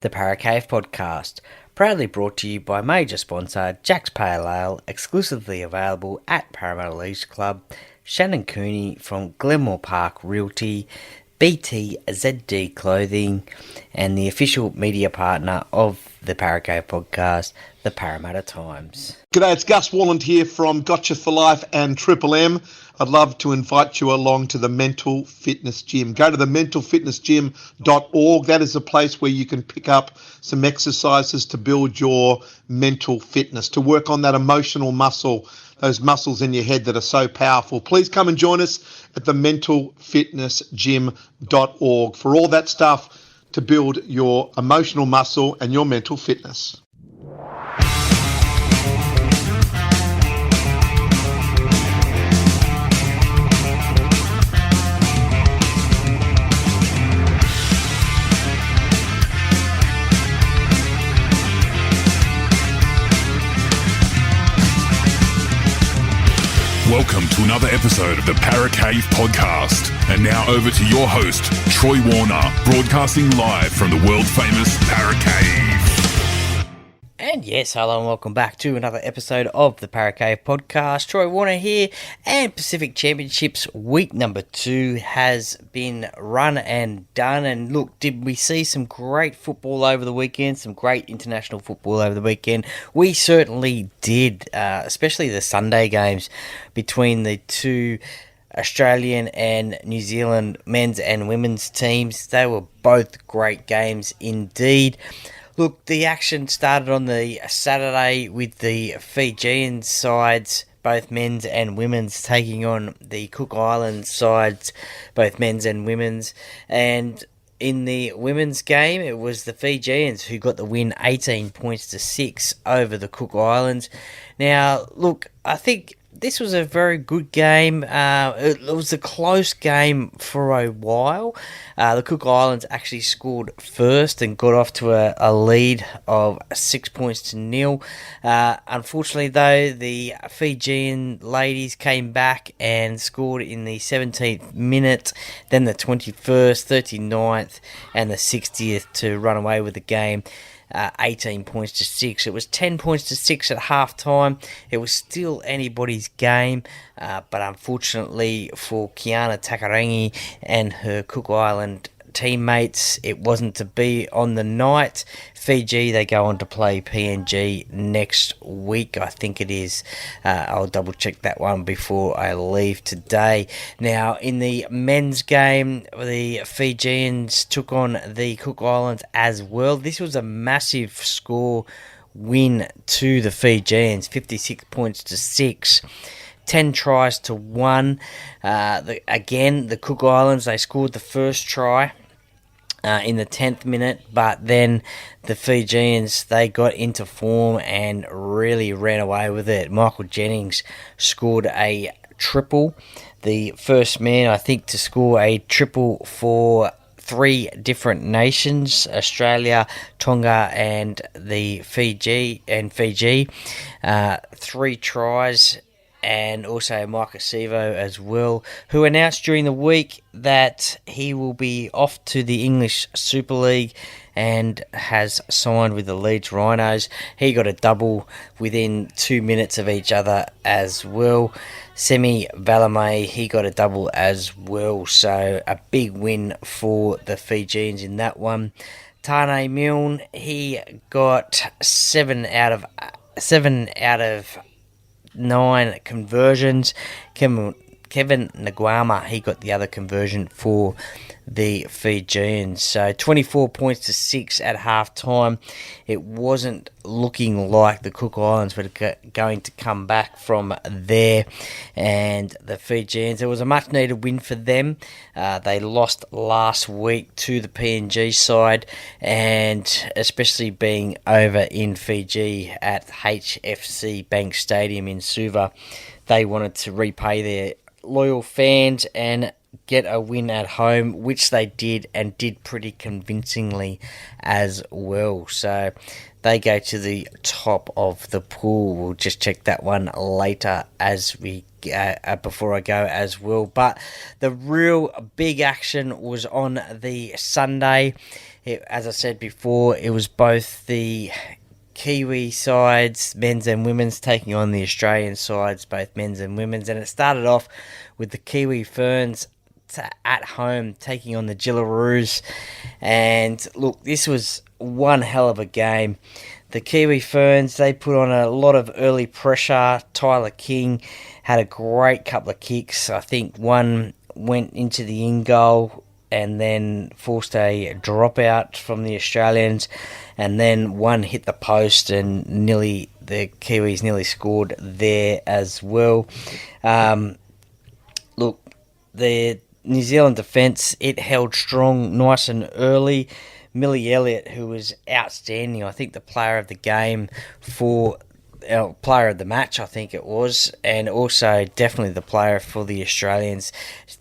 The Paracave Podcast, proudly brought to you by major sponsor Jack's Pale Ale, exclusively available at Parramatta Leisure Club, Shannon Cooney from Glenmore Park Realty, BTZD Clothing, and the official media partner of the Paracave Podcast, the Parramatta Times. G'day, it's Gus Walland here from Gotcha for Life and Triple M. I'd love to invite you along to the Mental Fitness Gym. Go to the mentalfitnessgym.org. That is a place where you can pick up some exercises to build your mental fitness, to work on that emotional muscle, those muscles in your head that are so powerful. Please come and join us at the mentalfitnessgym.org for all that stuff to build your emotional muscle and your mental fitness. Welcome to another episode of the Paracave Podcast. And now over to your host, Troy Warner, broadcasting live from the world-famous Paracave. And yes, hello and welcome back to another episode of the Paracave Podcast. Troy Warner here, and Pacific Championships week number 2 has been run and done. And look, did we see some great football over the weekend, some great international football over the weekend? We certainly did, especially the Sunday games between the two Australian and New Zealand men's and women's teams. They were both great games indeed. Look, the action started on the Saturday with the Fijian sides, both men's and women's, taking on the Cook Islands sides, both men's and women's. And in the women's game, it was the Fijians who got the win 18 points to 6 over the Cook Islands. Now, look, I think this was a very good game. It was a close game for a while. The Cook Islands actually scored first and got off to a lead of 6 points to 0. Unfortunately, though, the Fijian ladies came back and scored in the 17th minute, then the 21st, 39th, and the 60th to run away with the game. 18 points to 6. It was 10 points to 6 at half time. It was still anybody's game, but unfortunately for Kiana Takarangi and her Cook Island teammates, it wasn't to be on the night. Fiji, they go on to play PNG next week, I think it is. I'll double check that one before I leave today. Now, in the men's game, the Fijians took on the Cook Islands as well. This was a massive score win to the Fijians, 56 points to 6. 10 tries to 1. Again, the Cook Islands, they scored the first try in the 10th minute, but then the Fijians, they got into form and really ran away with it. Michael Jennings scored a triple, the first man, I think, to score a triple for 3 different nations, Australia, Tonga, and the Fiji. 3 tries. And also Mike Acevo as well, who announced during the week that he will be off to the English Super League and has signed with the Leeds Rhinos. He got a double within 2 minutes of each other as well. Semi Valame, he got a double as well. So a big win for the Fijians in that one. Tane Milne, he got 7 out of 9 conversions. Kevin Nguama, he got the other conversion for the Fijians. So 24 points to 6 at half time. It wasn't looking like the Cook Islands were going to come back from there. And the Fijians, it was a much needed win for them. They lost last week to the PNG side, and especially being over in Fiji at HFC Bank Stadium in Suva, they wanted to repay their loyal fans and get a win at home, which they did, and did pretty convincingly as well. So they go to the top of the pool. We'll just check that one later as we before I go as well. But the real big action was on the Sunday. As I said before, it was both the Kiwi sides, men's and women's, taking on the Australian sides, both men's and women's. And it started off with the Kiwi Ferns at home taking on the Jillaroos. And look, this was one hell of a game. The Kiwi Ferns, they put on a lot of early pressure. Tyler King had a great couple of kicks. I think one went into the in goal and then forced a dropout from the Australians, and then one hit the post, and the Kiwis nearly scored there as well. Look, the New Zealand defence, it held strong nice and early. Millie Elliott, who was outstanding, I think the player of the game for player of the match, I think it was, and also definitely the player for the Australians.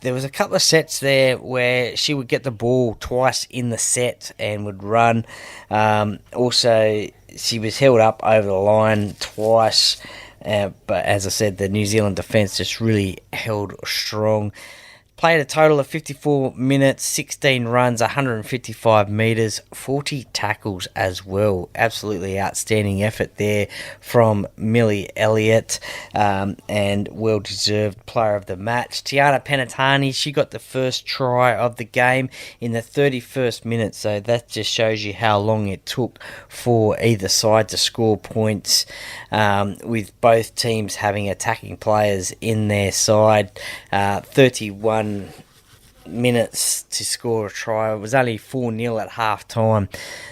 There was a couple of sets there where she would get the ball twice in the set and would run. Also, she was held up over the line twice, but as I said, the New Zealand defence just really held strong. Played a total of 54 minutes, 16 runs, 155 metres, 40 tackles as well. Absolutely outstanding effort there from Millie Elliott, and well-deserved player of the match. Tiana Penatani, she got the first try of the game in the 31st minute, so that just shows you how long it took for either side to score points, with both teams having attacking players in their side. 31 minutes to score a try. It was only 4-0 at half time,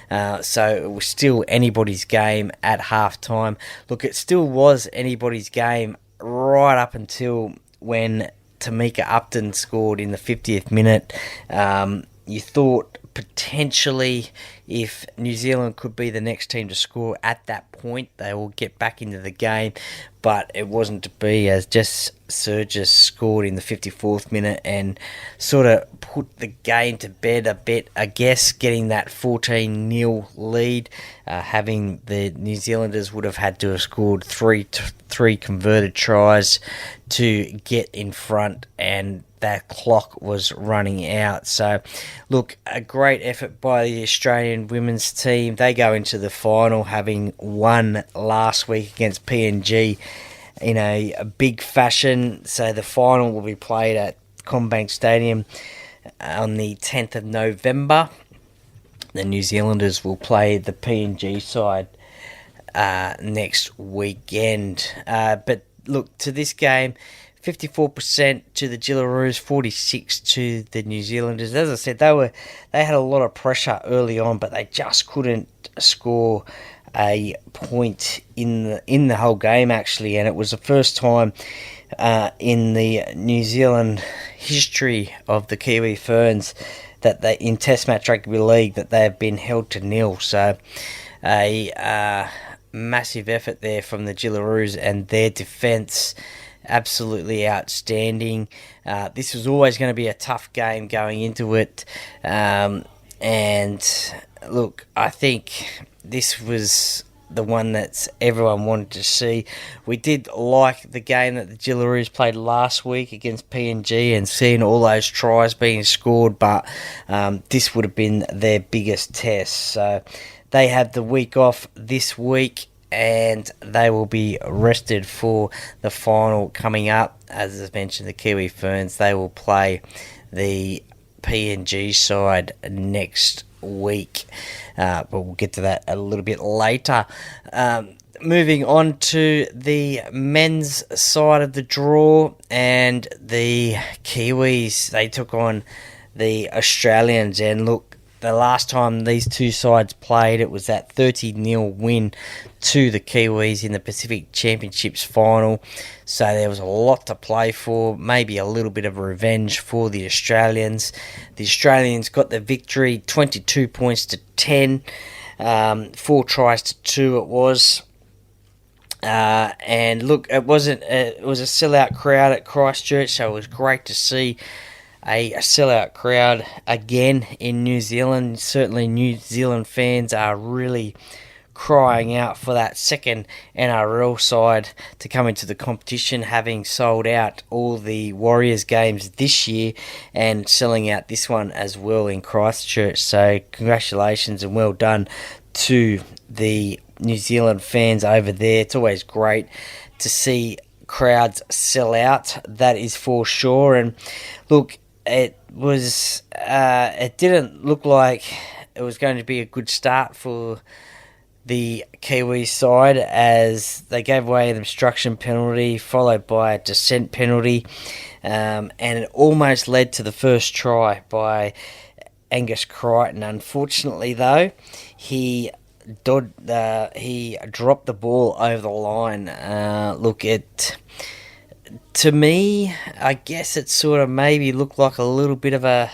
so it was still anybody's game at half time. Look, it still was anybody's game right up until when Tamika Upton scored in the 50th minute. You thought potentially if New Zealand could be the next team to score at that point, they will get back into the game, but it wasn't to be, as Jess Surgis scored in the 54th minute and sort of put the game to bed a bit, I guess, getting that 14-0 lead. Having the New Zealanders would have had to have scored three converted tries to get in front, and that clock was running out. So, look, a great effort by the Australian women's team. They go into the final having won last week against PNG in a big fashion. So the final will be played at Combank Stadium on the 10th of November. The New Zealanders will play the PNG side next weekend. But look, to this game, 54% to the Jillaroos, 46% to the New Zealanders. As I said, they had a lot of pressure early on, but they just couldn't score a point in the whole game, actually. And it was the first time in the New Zealand history of the Kiwi Ferns that they, in Test Match Rugby League, that they have been held to nil. So a massive effort there from the Jillaroos, and their defence absolutely outstanding. This was always going to be a tough game going into it, and look, I think this was the one that everyone wanted to see. We did like the game that the Jillaroos played last week against PNG and seeing all those tries being scored, but this would have been their biggest test. So they have the week off this week, and they will be rested for the final coming up. As I mentioned, the Kiwi Ferns, they will play the PNG side next week, but we'll get to that a little bit later. Moving on to the men's side of the draw, and the Kiwis, they took on the Australians, and look, the last time these two sides played, it was that 30-0 win to the Kiwis in the Pacific Championships final. So there was a lot to play for, maybe a little bit of revenge for the Australians. The Australians got the victory, 22 points to 10, 4 tries to 2 it was. And look, it was a sellout crowd at Christchurch, so it was great to see a sellout crowd again in New Zealand. Certainly New Zealand fans are really crying out for that second NRL side to come into the competition, having sold out all the Warriors games this year and selling out this one as well in Christchurch. So congratulations and well done to the New Zealand fans over there. It's always great to see crowds sell out, that is for sure. And look, it didn't look like it was going to be a good start for the Kiwi side, as they gave away an obstruction penalty followed by a descent penalty, and it almost led to the first try by Angus Crichton. Unfortunately though, he dropped the ball over the line. To me, I guess it sort of maybe looked like a little bit of a,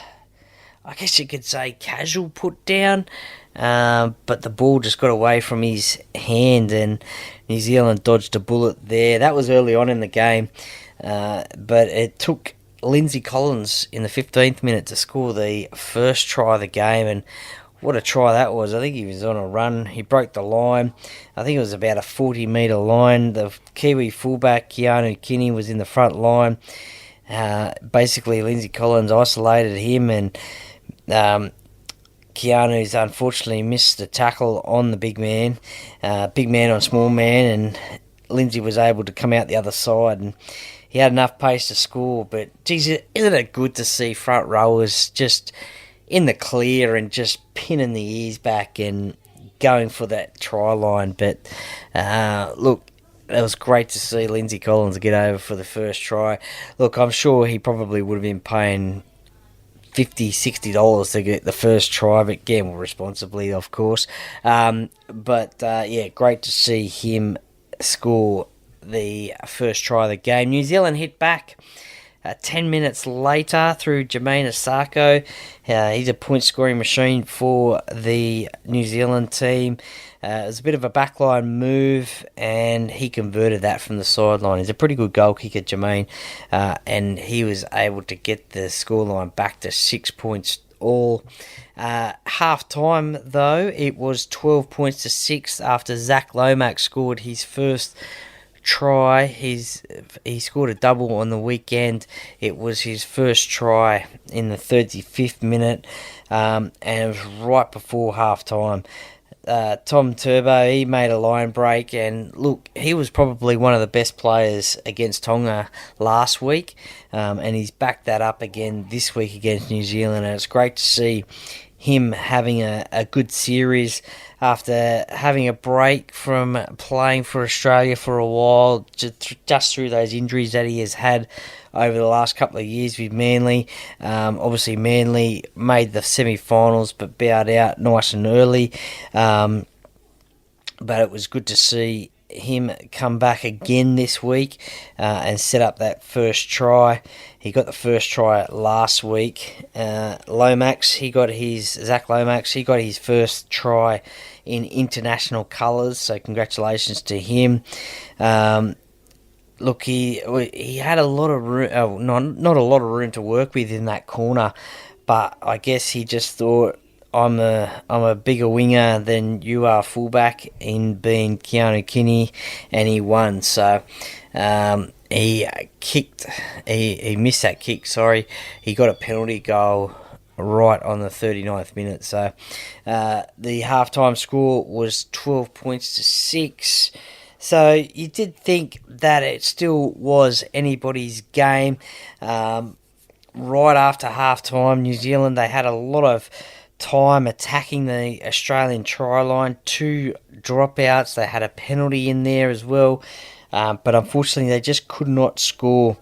I guess you could say, casual put down, but the ball just got away from his hand and New Zealand dodged a bullet there. That was early on in the game, but it took Lindsay Collins in the 15th minute to score the first try of the game, and what a try that was. I think he was on a run. He broke the line. I think it was about a 40-metre line. The Kiwi fullback, Keanu Kinney, was in the front line. Basically, Lindsay Collins isolated him, and Keanu's unfortunately missed the tackle on the big man. Big man on small man, and Lindsay was able to come out the other side, and he had enough pace to score. But, geez, isn't it good to see front rowers just in the clear and just pinning the ears back and going for that try line? But look, it was great to see Lindsay Collins get over for the first try. Look, I'm sure he probably would have been paying $50, $60 to get the first try, but gamble responsibly, of course. But great to see him score the first try of the game. New Zealand hit back 10 minutes later through Jermaine Asako. He's a point-scoring machine for the New Zealand team. It was a bit of a backline move, and he converted that from the sideline. He's a pretty good goal kicker, Jermaine, and he was able to get the scoreline back to 6 points all. Half-time, though, it was 12 points to 6 after Zach Lomax scored his first try. He scored a double on the weekend. It was his first try in the 35th minute, and it was right before half-time. Tom Turbo, he made a line break, and look, he was probably one of the best players against Tonga last week, and he's backed that up again this week against New Zealand, and it's great to see him having a good series after having a break from playing for Australia for a while, just through those injuries that he has had over the last couple of years with Manly. Obviously, Manly made the semi-finals but bowed out nice and early. But it was good to see him come back again this week and set up that first try. He got the first try last week. Zach Lomax, he got his first try in international colours, so congratulations to him. Look, he had a lot of room, not a lot of room to work with in that corner, but I guess he just thought, I'm a bigger winger than you are fullback, in being Keanu Kinney, and he won. So he missed that kick. Sorry, he got a penalty goal right on the 39th minute. So the halftime score was 12 points to 6. So you did think that it still was anybody's game. Right after halftime, New Zealand, they had a lot of time attacking the Australian try line. 2 dropouts. They had a penalty in there as well, but unfortunately they just could not score.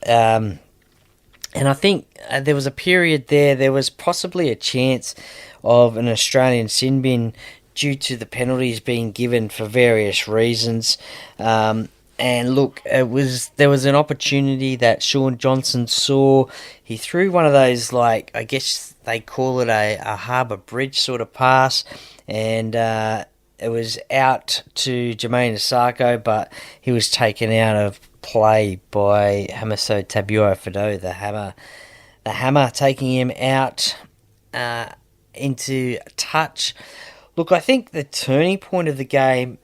And I think there was a period there was possibly a chance of an Australian sin bin due to the penalties being given for various reasons. And look, there was an opportunity that Sean Johnson saw. He threw one of those, like, I guess they call it a harbour bridge sort of pass, and it was out to Jermaine Asako, but he was taken out of play by Hamiso Tabuai-Fidow, the hammer taking him out into touch. Look, I think the turning point of the game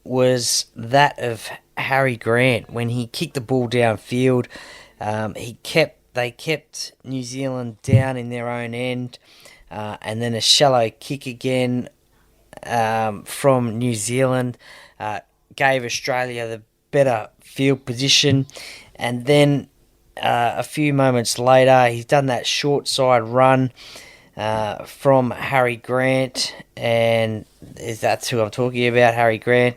was that of Harry Grant when he kicked the ball downfield. They kept New Zealand down in their own end, and then a shallow kick again from New Zealand gave Australia the better field position, and then a few moments later he's done that short side run from Harry Grant, and that's who I'm talking about, Harry Grant.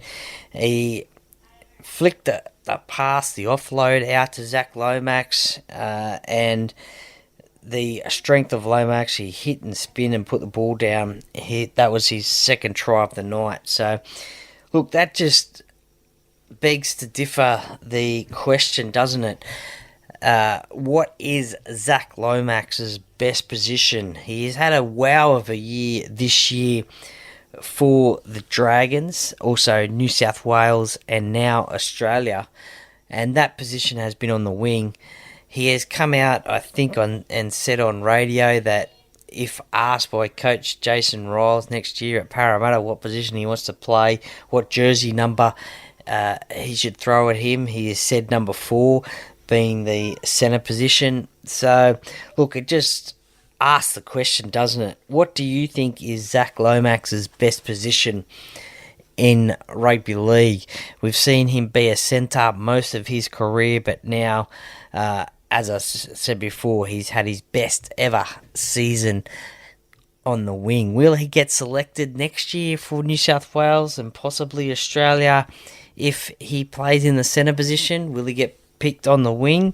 He flicked the pass, the offload out to Zach Lomax, and the strength of Lomax, he hit and spin and put the ball down. That was his second try of the night. So, look, that just begs to differ the question, doesn't it? What is Zach Lomax's best position? He has had a wow of a year this year for the Dragons, also New South Wales and now Australia, and that position has been on the wing. He has come out, I think, and said on radio that if asked by Coach Jason Riles next year at Parramatta what position he wants to play, what jersey number he should throw at him, he has said number 4, being the centre position. So, look, it just asks the question, doesn't it? What do you think is Zach Lomax's best position in rugby league? We've seen him be a centre most of his career, but now, as I said before, he's had his best ever season on the wing. Will he get selected next year for New South Wales and possibly Australia if he plays in the centre position? Will he get picked on the wing?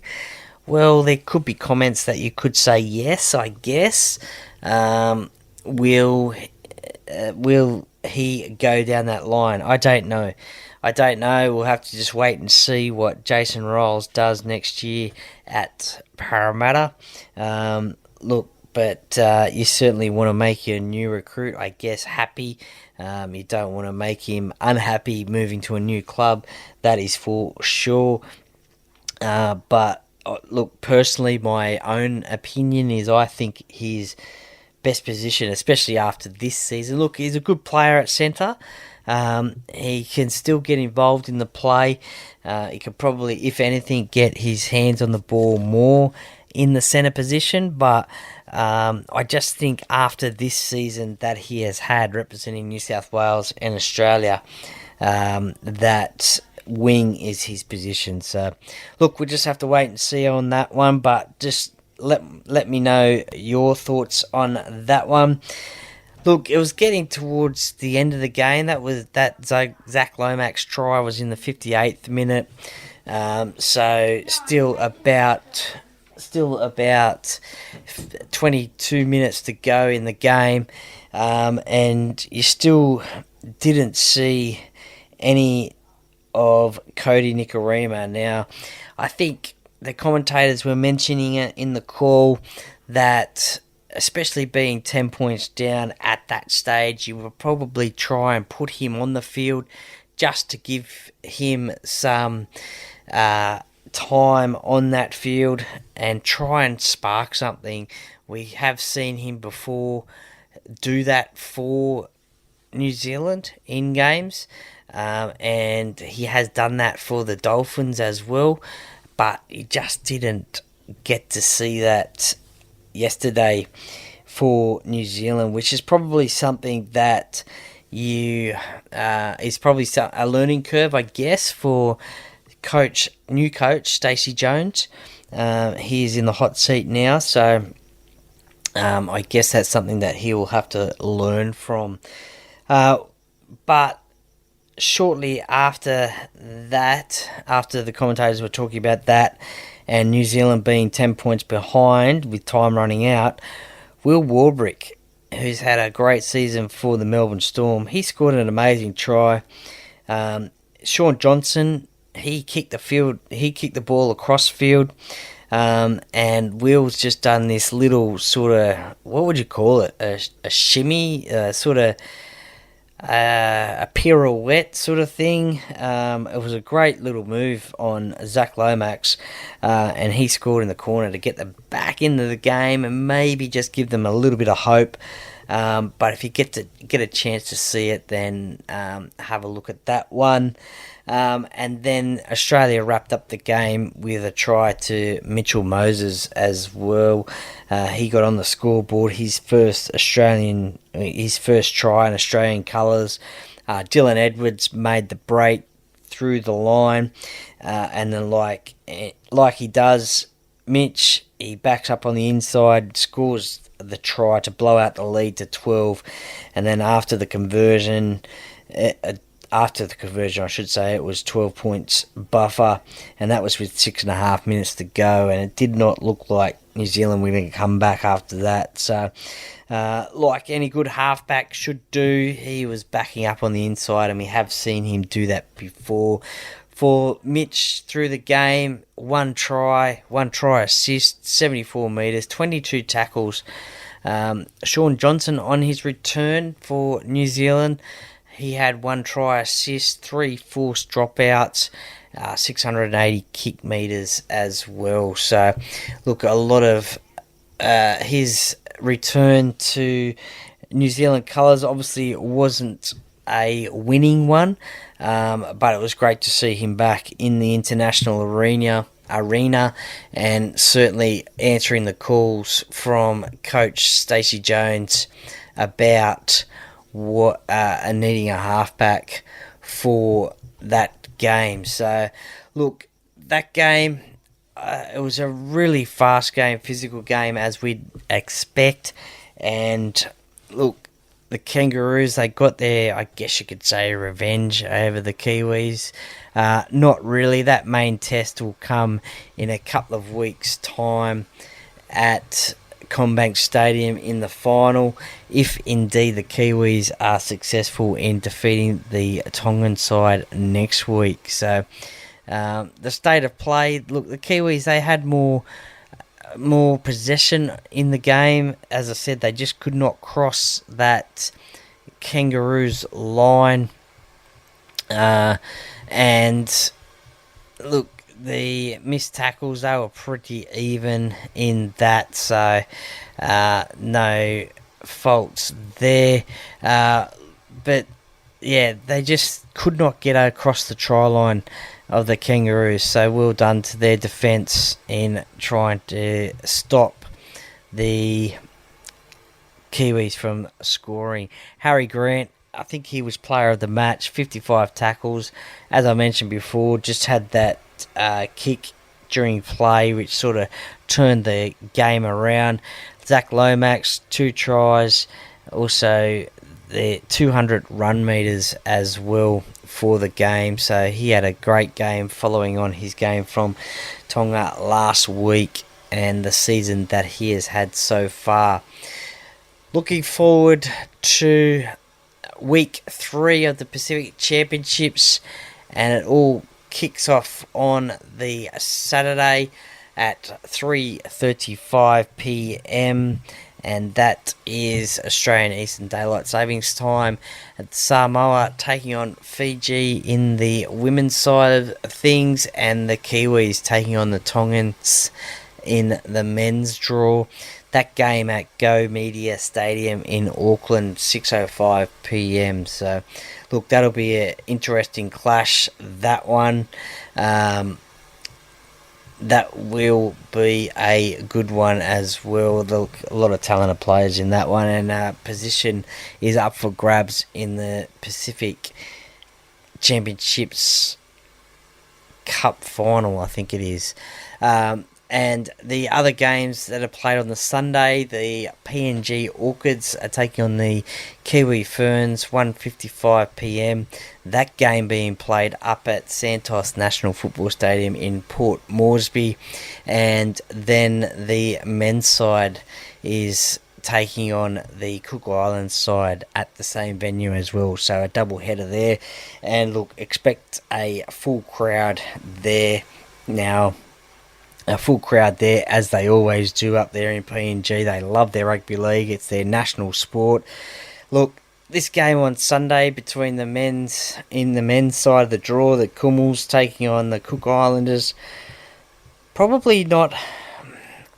Well, there could be comments that you could say yes, I guess. Will he go down that line? I don't know. We'll have to just wait and see what Jason Riles does next year at Parramatta. But you certainly want to make your new recruit, I guess, happy. You don't want to make him unhappy moving to a new club. That is for sure. But look, personally, my own opinion is I think his best position, especially after this season. Look, he's a good player at centre. He can still get involved in the play. He could probably, if anything, get his hands on the ball more in the centre position. But I just think after this season that he has had representing New South Wales and Australia, that wing is his position. So, look, we'll just have to wait and see on that one. But just let me know your thoughts on that one. Look, it was getting towards the end of the game. That Zach Lomax try was in the 58th minute. So still about 22 minutes to go in the game, and you still didn't see any of Cody Nikorima. Now, I think the commentators were mentioning it in the call that, especially being 10 points down at that stage, you would probably try and put him on the field just to give him some time on that field and try and spark something. We have seen him before do that for New Zealand in games, and he has done that for the Dolphins as well, but he just didn't get to see that yesterday for New Zealand, which is probably something that is probably a learning curve, I guess, for new coach Stacey Jones. He is in the hot seat now, so I guess that's something that he will have to learn from. But shortly after that, after the commentators were talking about that, and New Zealand being 10 points behind with time running out, Will Warbrick, who's had a great season for the Melbourne Storm, he scored an amazing try. Sean Johnson, he kicked the ball across field, and Will's just done this little sort of, what would you call it, a shimmy, sort of a pirouette sort of thing. It was a great little move on Zach Lomax, and he scored in the corner to get them back into the game and maybe just give them a little bit of hope But if you get a chance to see it, then have a look at that one. And then Australia wrapped up the game with a try to Mitchell Moses as well. He got on the scoreboard, his first try in Australian colours. Dylan Edwards made the break through the line, and then like he does, Mitch, he backs up on the inside, scores the try to blow out the lead to 12, and then after the conversion, I should say, it was 12 points buffer, and that was with 6.5 minutes to go, and it did not look like New Zealand were going to come back after that. So, like any good halfback should do, he was backing up on the inside, and we have seen him do that before. For Mitch through the game, one try assist, 74 metres, 22 tackles. Sean Johnson on his return for New Zealand, he had one try assist, 3 forced dropouts, 680 kick metres as well. So, look, a lot of his return to New Zealand colours obviously wasn't a winning one, but it was great to see him back in the international arena, and certainly answering the calls from Coach Stacey Jones about what needing a halfback for that game. So, look, that game, it was a really fast game, physical game as we'd expect. And look, the Kangaroos, they got their, I guess you could say, revenge over the Kiwis. Not really. That main test will come in a couple of weeks' time at CommBank Stadium in the final, if indeed the Kiwis are successful in defeating the Tongan side next week. So the state of play, look, the Kiwis, they had more possession in the game. As I said, they just could not cross that Kangaroos line, and look, the missed tackles, they were pretty even in that, so no faults there. But yeah, they just could not get across the try line of the Kangaroos, so well done to their defence in trying to stop the Kiwis from scoring. Harry Grant, I think he was player of the match, 55 tackles. As I mentioned before, just had that kick during play which sort of turned the game around. Zach Lomax, 2 tries, also the 200 run meters as well for the game, so he had a great game following on his game from Tonga last week and the season that he has had so far. Looking forward to week 3 of the Pacific Championships, and it all kicks off on the Saturday at 3:35 p.m, and that is Australian Eastern Daylight Savings Time. At Samoa taking on Fiji in the women's side of things, and the Kiwis taking on the Tongans in the men's draw. That game at Go Media Stadium in Auckland, 6:05 p.m. So, look, that'll be an interesting clash, that one. That will be a good one as well. Look, a lot of talented players in that one, and position is up for grabs in the Pacific Championships Cup final, I think it is. And the other games that are played on the Sunday, the PNG Orchids are taking on the Kiwi Ferns, 1:55 p.m. That game being played up at Santos National Football Stadium in Port Moresby. And then the men's side is taking on the Cook Islands side at the same venue as well. So a double header there. And look, expect a full crowd there now. A full crowd there, as they always do up there in PNG. They love their rugby league. It's their national sport. Look, this game on Sunday between the men's, in the men's side of the draw, the Kumals taking on the Cook Islanders. Probably not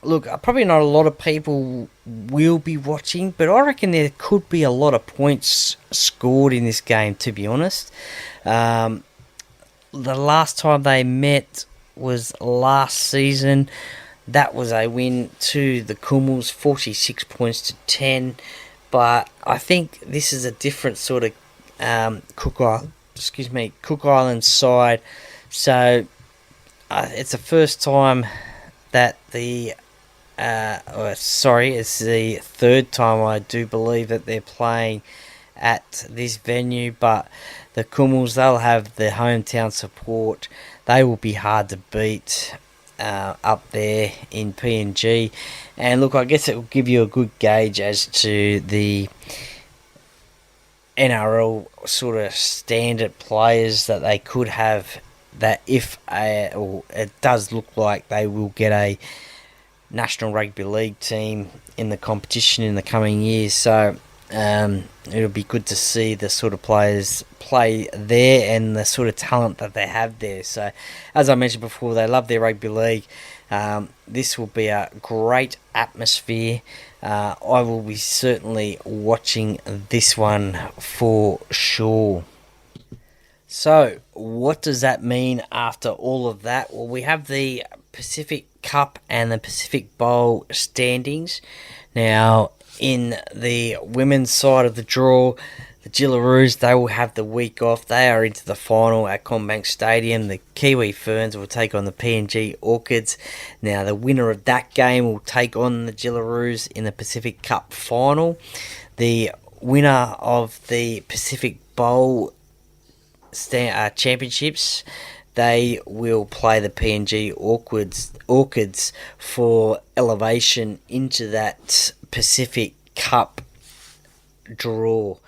a lot of people will be watching, but I reckon there could be a lot of points scored in this game, to be honest. The last time they met was last season. That was a win to the Kumuls, 46 points to 10. But I think this is a different sort of Cook Island side. So it's the first time that it's the third time I do believe that they're playing at this venue. But the Kumuls, they'll have the hometown support. They will be hard to beat up there in PNG. And look, I guess it will give you a good gauge as to the NRL sort of standard players that they could have, that it does look like they will get a National Rugby League team in the competition in the coming years. So it'll be good to see the sort of players play there and the sort of talent that they have there. So as I mentioned before, they love their rugby league. This will be a great atmosphere. I will be certainly watching this one for sure. So what does that mean after all of that? Well, we have the Pacific Cup and the Pacific Bowl standings. Now, in the women's side of the draw, the Jillaroos, they will have the week off. They are into the final at CommBank Stadium. The Kiwi Ferns will take on the PNG Orchids. Now, the winner of that game will take on the Jillaroos in the Pacific Cup final. The winner of the Pacific Bowl championships, they will play the PNG Orchids for elevation into that Pacific Cup draw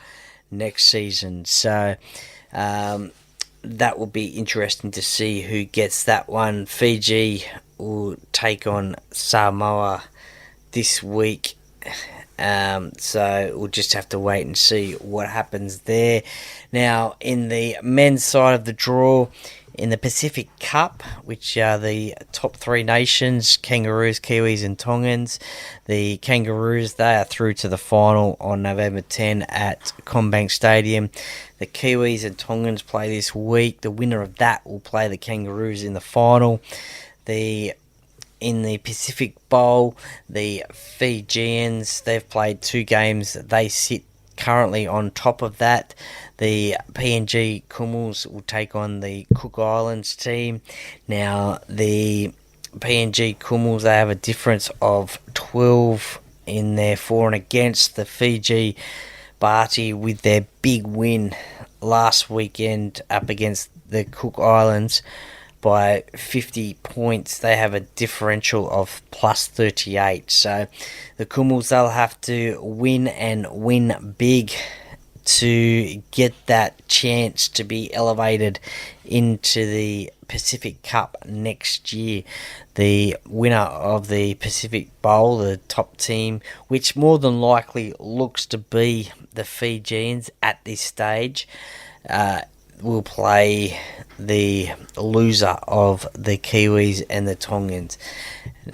next season. So that will be interesting to see who gets that one. Fiji will take on Samoa this week. So we'll just have to wait and see what happens there. Now, in the men's side of the draw, in the Pacific Cup, which are the top three nations, Kangaroos, Kiwis and Tongans. The Kangaroos, they are through to the final on November 10 at CommBank Stadium. The Kiwis and Tongans play this week. The winner of that will play the Kangaroos in the final. In the Pacific Bowl, the Fijians, they've played 2 games. They sit currently on top of that. The PNG Kumuls will take on the Cook Islands team. Now, the PNG Kumuls, they have a difference of 12 in their for and against. The Fiji Bharti, with their big win last weekend up against the Cook Islands by 50 points, they have a differential of plus 38. So the Kumuls, they'll have to win and win big to get that chance to be elevated into the Pacific Cup next year. The winner of the Pacific Bowl, the top team, which more than likely looks to be the Fijians at this stage, will play the loser of the Kiwis and the Tongans.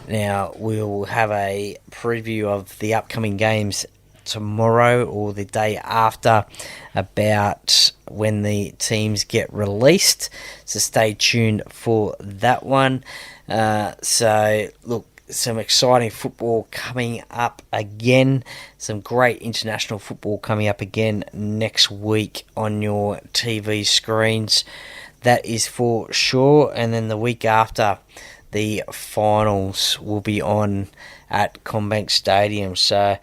Now, we'll have a preview of the upcoming games tomorrow or the day after about when the teams get released, so stay tuned for that one. So look, some exciting football coming up again, some great international football coming up again next week on your TV screens, that is for sure. And then the week after, the finals will be on at CommBank Stadium. So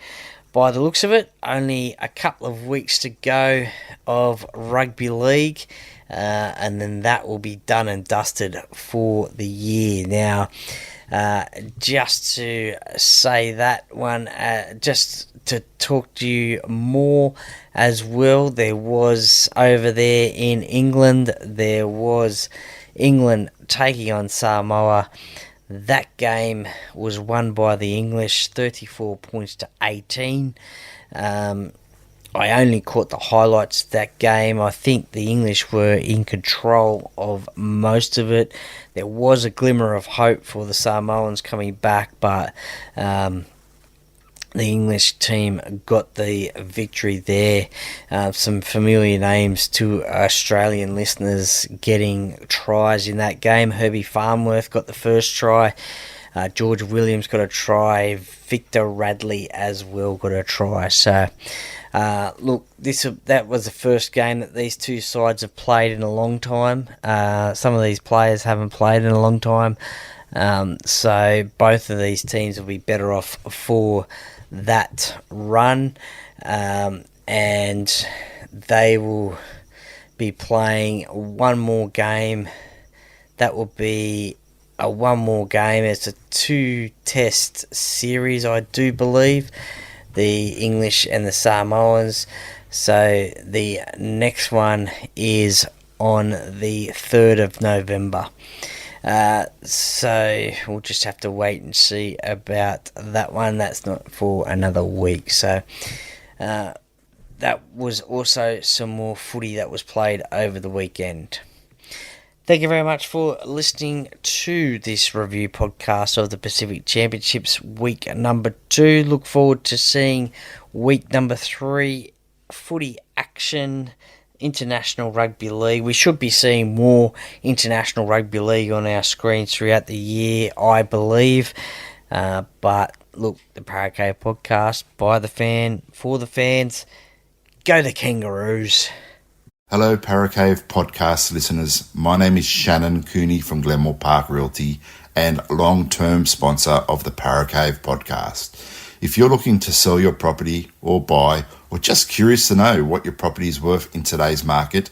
by the looks of it, only a couple of weeks to go of rugby league, and then that will be done and dusted for the year. Now, just to say that one, just to talk to you more as well, there was over there in England, there was England taking on Samoa. That game was won by the English, 34 points to 18. I only caught the highlights of that game. I think the English were in control of most of it. There was a glimmer of hope for the Samoans coming back, but the English team got the victory there. Some familiar names to Australian listeners getting tries in that game. Herbie Farnworth got the first try. George Williams got a try. Victor Radley as well got a try. So, look, that was the first game that these two sides have played in a long time. Some of these players haven't played in a long time. So both of these teams will be better off for that run, and they will be playing one more game. That will be one more game. It's a 2-test series, I do believe, the English and the Samoans. So the next one is on the 3rd of November. So we'll just have to wait and see about that one. That's not for another week. So that was also some more footy that was played over the weekend. Thank you very much for listening to this review podcast of the Pacific Championships week number 2. Look forward to seeing week number 3 footy action. International Rugby League. We should be seeing more International Rugby League on our screens throughout the year, I believe. But look, the Paracave podcast, by the fan, for the fans. Go the Kangaroos. Hello, Paracave podcast listeners. My name is Shannon Cooney from Glenmore Park Realty and long-term sponsor of the Paracave podcast. If you're looking to sell your property or buy, or just curious to know what your property is worth in today's market,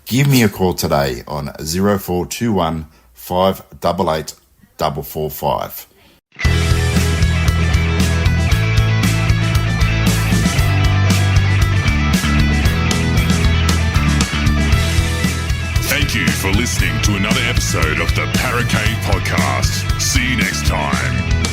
give me a call today on 0421 588 445. Thank you for listening to another episode of the Paracave Podcast. See you next time.